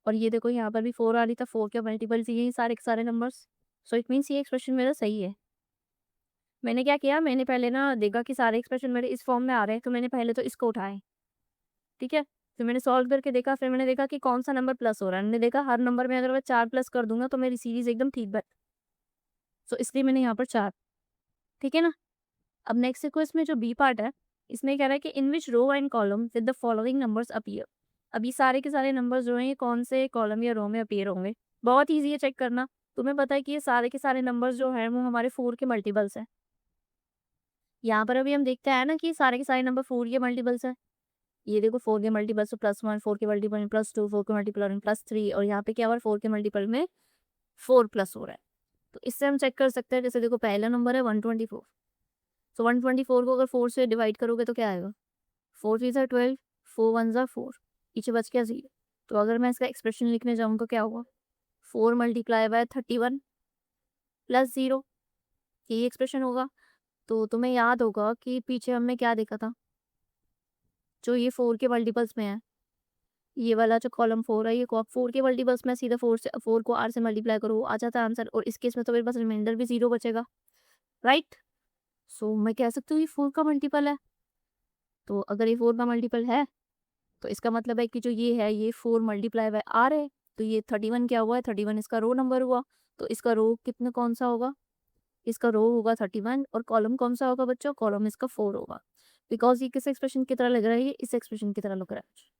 और ये देखो यहाँ पर भी 4r ही था, 4 के मल्टीपल्स ही सारे के सारे नंबर्स। सो इट मीन्स ये एक्सप्रेशन मेरा सही है। मैंने क्या किया, मैंने पहले ना देखा कि सारे एक्सप्रेशन मेरे इस फॉर्म में आ रहे हैं, तो मैंने पहले तो इसको उठाए, ठीक है। फिर मैंने सॉल्व करके देखा, फिर मैंने देखा कि कौन सा नंबर प्लस हो रहा है। मैंने देखा हर नंबर में अगर मैं 4 प्लस कर दूंगा तो मेरी सीरीज एकदम ठीक बैठ, सो इसलिए मैंने यहाँ पर 4, ठीक है ना। अब नेक्स्ट देखो, इसमें जो बी पार्ट है, इसमें कह रहा है कि in which row and column with the following numbers appear. अब ये सारे के सारे नंबर्स जो हैं ये कौन से कॉलम या रो में अपीयर होंगे। बहुत ईजी है चेक करना, तुम्हें पता है कि ये सारे के सारे नंबर्स जो हैं वो हमारे 4 के मल्टीपल्स हैं। यहाँ पर अभी हम देखते हैं ना कि सारे के सारे नंबर 4 के मल्टीपल्स हैं। ये देखो 4 के मल्टीपल से +1, 4 के मल्टीपल में +2, 4 के मल्टीपल में +3 और यहाँ पे क्या हुआ 4 के मल्टीपल में 4 प्लस हो रहा है। तो इससे हम चेक कर सकते हैं, जैसे देखो पहला नंबर है 124, सो 124 को अगर 4 से डिवाइड करोगे तो क्या आएगा, 4 3 ज़ा 12, 4 1 ज़ा 4, पीछे बच गया 0। तो अगर मैं इसका एक्सप्रेशन लिखने जाऊँ तो क्या होगा, 4 मल्टीप्लाई बाय 31 प्लस 0, यही एक्सप्रेशन होगा। तो तुम्हें याद होगा कि पीछे हमने क्या देखा था, जो ये 4 के मल्टीपल्स में है, ये वाला जो कॉलम 4 है, ये 4 के मल्टीपल्स में सीधा 4 को r से मल्टीप्लाई करो, आ जाता है आंसर। और इस केस में तो मेरे पास रिमाइंडर भी 0 बचेगा, राइट। सो मैं कह सकती हूँ ये 4 का मल्टीपल है। तो अगर ये 4 का मल्टीपल है तो इसका मतलब है कि जो ये है ये 4 मल्टीप्लाई बाय r है। तो ये 31 क्या हुआ है, 31 इसका रो नंबर हुआ। तो इसका रो कितना कौन सा होगा, इसका रो होगा 31 और कॉलम कौन सा होगा बच्चों, कॉलम इसका 4 होगा। बिकॉज ये किस एक्सप्रेशन की तरह लग रहा है, ये इस एक्सप्रेशन की तरह लग रहा है।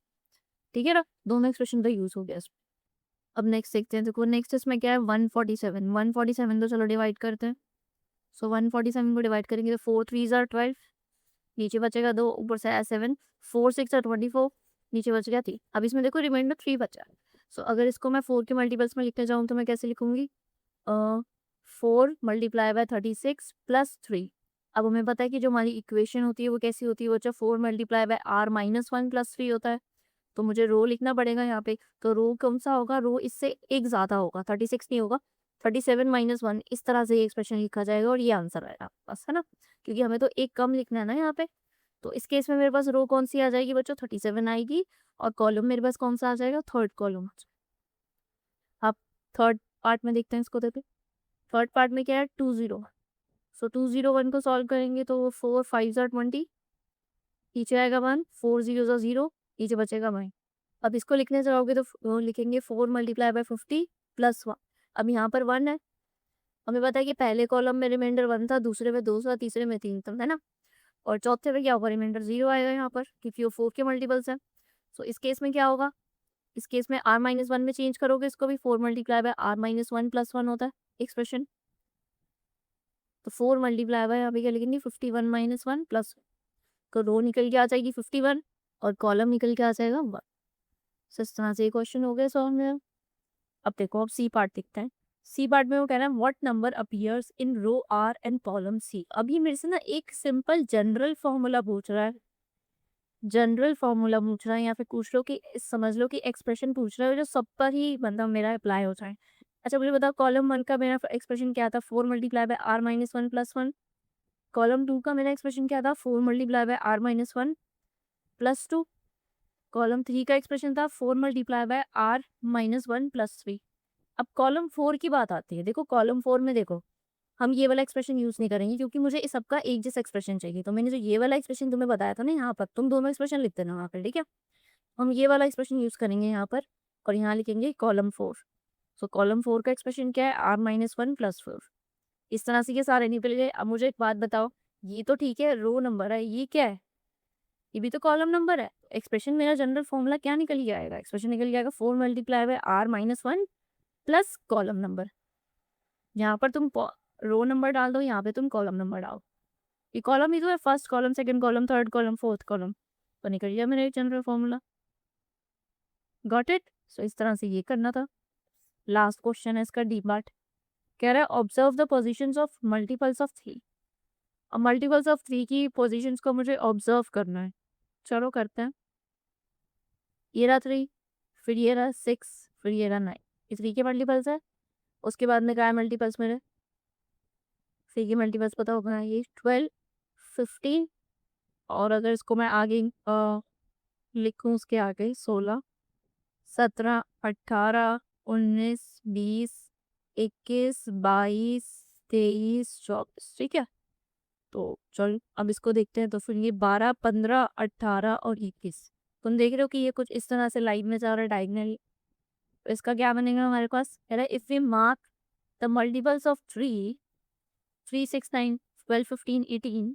ठीक है ना, दोनों एक्सप्रेशन का यूज हो गया इसमें। अब नेक्स्ट देखते हैं, देखो नेक्स्ट इसमें क्या है 147, 147 तो चलो डिवाइड करते हैं। सो 147 को डिवाइड करेंगे तो 4 3 ज़ा 12, नीचे बचेगा 2, ऊपर से आया 7, 4 6 ज़ा 24, नीचे बच गया 3। अब इसमें देखो रिमाइंडर 3 बचा है। सो अगर इसको मैं 4 के मल्टीपल्स में लिखने जाऊँ तो मैं कैसे लिखूंगी, 4 मल्टीप्लाई बाय 36 प्लस 3। अब हमें पता है कि जो हमारी इक्वेशन होती है वो कैसी होती है बच्चा, 4 multiply bye r minus 1 plus 3 होता है। तो मुझे रो लिखना पड़ेगा यहाँ पे। तो रो कौन सा होगा, रो इससे एक ज़्यादा होगा, 36 नहीं होगा, 37 माइनस 1, इस तरह से ये एक्सप्रेशन लिखा जाएगा और ये आंसर आएगा बस, है ना। क्योंकि हमें तो एक कम लिखना है ना यहाँ पे। तो इस केस में मेरे पास रो कौन सी आ जाएगी बच्चों, 37 आएगी। और कॉलम मेरे पास कौन सा आ जाएगा, थर्ड कॉलम। आप थर्ड पार्ट में देखते हैं इसको, देखते थर्ड पार्ट में क्या है 20। सो 201 को सॉल्व करेंगे तो 4 5 ज़ा 20, नीचे आएगा 1, 4 0 ज़ा 0, नीचे बचेगा 1। अब इसको लिखने जाओगे तो लिखेंगे 4 मल्टीप्लाई बाय 50 प्लस 1। अब यहाँ पर 1 है, हमें पता है कि पहले कॉलम में रिमाइंडर 1 था, दूसरे में 2 था, तीसरे में 3 था, है ना। और चौथे में क्या होगा, रिमाइंडर 0 आएगा यहाँ पर, क्योंकि वो 4 के मल्टीपल्स है। सो इस केस में क्या होगा, इस केस में r माइनस 1 में चेंज करोगे इसको भी, 4 multiply bye r minus 1 plus 1 होता है एक्सप्रेशन। तो 4 मल्टीप्लाई बाय यहाँ पे क्या लिखेंगे 51 माइनस 1 प्लस, तो रो निकल के आ जाएगी 51 और कॉलम निकल के आ जाएगा 1। सो इस तरह से ये क्वेश्चन हो गया सॉल्व में। अब देखो, अब सी पार्ट देखते हैं। सी पार्ट में वो कह रहा है what number appears in row r and column c. अब ये मेरे से ना एक सिंपल जनरल फॉर्मूला पूछ रहा है, जनरल फॉर्मूला पूछ रहा है, या फिर पूछ लो कि समझ लो कि एक्सप्रेशन पूछ रहा है जो सब पर ही मतलब मेरा अप्लाई हो जाए। अच्छा मुझे बताओ, कॉलम 1 का मेरा एक्सप्रेशन क्या था, 4 multiply bye r minus 1 plus 1। Column 2 का मेरा एक्सप्रेशन क्या था, 4 multiply bye r minus 1 plus 2। Column 3 का एक्सप्रेशन था 4 multiply bye r minus 1 plus 3। अब कॉलम 4 की बात आती है, देखो कॉलम 4 में देखो हम ये वाला एक्सप्रेशन यूज नहीं करेंगे क्योंकि मुझे इस सबका एक जैसा एक्सप्रेशन चाहिए। तो मैंने जो ये वाला एक्सप्रेशन तुम्हें बताया था ना, यहाँ पर तुम दोनों एक्सप्रेशन लिख देना वहाँ पर, ठीक है। हम ये वाला एक्सप्रेशन यूज करेंगे यहाँ पर और यहाँ लिखेंगे कॉलम 4। सो कॉलम 4 का एक्सप्रेशन क्या है, r माइनस 1 प्लस 4। इस तरह से ये सारे निकल गए। अब मुझे एक बात बताओ, ये तो ठीक है रो नंबर है, ये क्या है, ये भी तो कॉलम नंबर है। एक्सप्रेशन मेरा जनरल फॉर्मूला क्या निकल के आएगा, एक्सप्रेशन निकल के आएगा 4 multiply bye r minus 1 plus column number. यहाँ पर तुम रो नंबर डाल दो, यहाँ पे तुम कॉलम नंबर डालो। ये कॉलम ही तो है, first column, second column, third column, fourth column, तो निकल गया मेरा general formula. Got it. So इस तरह से ये करना था। लास्ट क्वेश्चन है इसका डी पार्ट। कह रहा है observe the positions of multiples of 3। अब मल्टीपल्स ऑफ 3 की पोजीशंस को मुझे ऑब्जर्व करना है। चलो करते हैं। ये रहा 3, फिर ये रहा 6, फिर ये रहा 9, ये 3 के मल्टीपल्स है। उसके बाद में क्या है मल्टीपल्स मेरे, 3 के मल्टीपल्स पता होगा, ये 12 15, और अगर इसको मैं आगे लिखूं उसके आगे 16 17 18 19 20 21 22 23 24, ठीक है। तो चल अब इसको देखते हैं। तो फिर ये 12 15 18 और 21, तुम देख रहे हो कि ये कुछ इस तरह से लाइन में जा रहा है डायगनली। तो इसका क्या बनेगा हमारे पास, कह रहा है if we mark the multiples of 3 3 6 9 12 15 18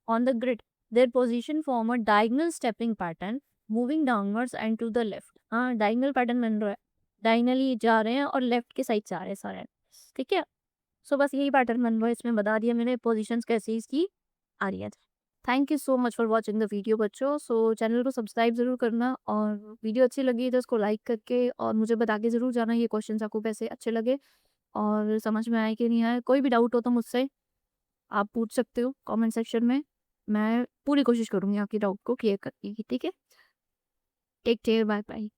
on the grid, their position form a diagonal stepping pattern moving downwards and to the left। हाँ डायगनल पैटर्न बन रहा है, डायगनली जा रहे हैं और लेफ्ट के साइड जा रहे हैं सारे, ठीक है। सो बस यही पैटर्न बन रहा है, इसमें बता दिया मैंने पोजीशंस कैसे इसकी आ रही है। Thank you so much for watching the video बच्चों। सो चैनल को सब्सक्राइब जरूर करना और वीडियो अच्छी लगी तो इसको लाइक करके और मुझे बता के जरूर जाना ये क्वेश्चन आपको कैसे अच्छे लगे। और समझ में आया कि नहीं आया। कोई भी डाउट हो तो मुझसे आप पूछ सकते हो कमेंट सेक्शन में। मैं पूरी कोशिश करूँगी आपके डाउट को क्लियर करने की, ठीक है? Take care, bye bye.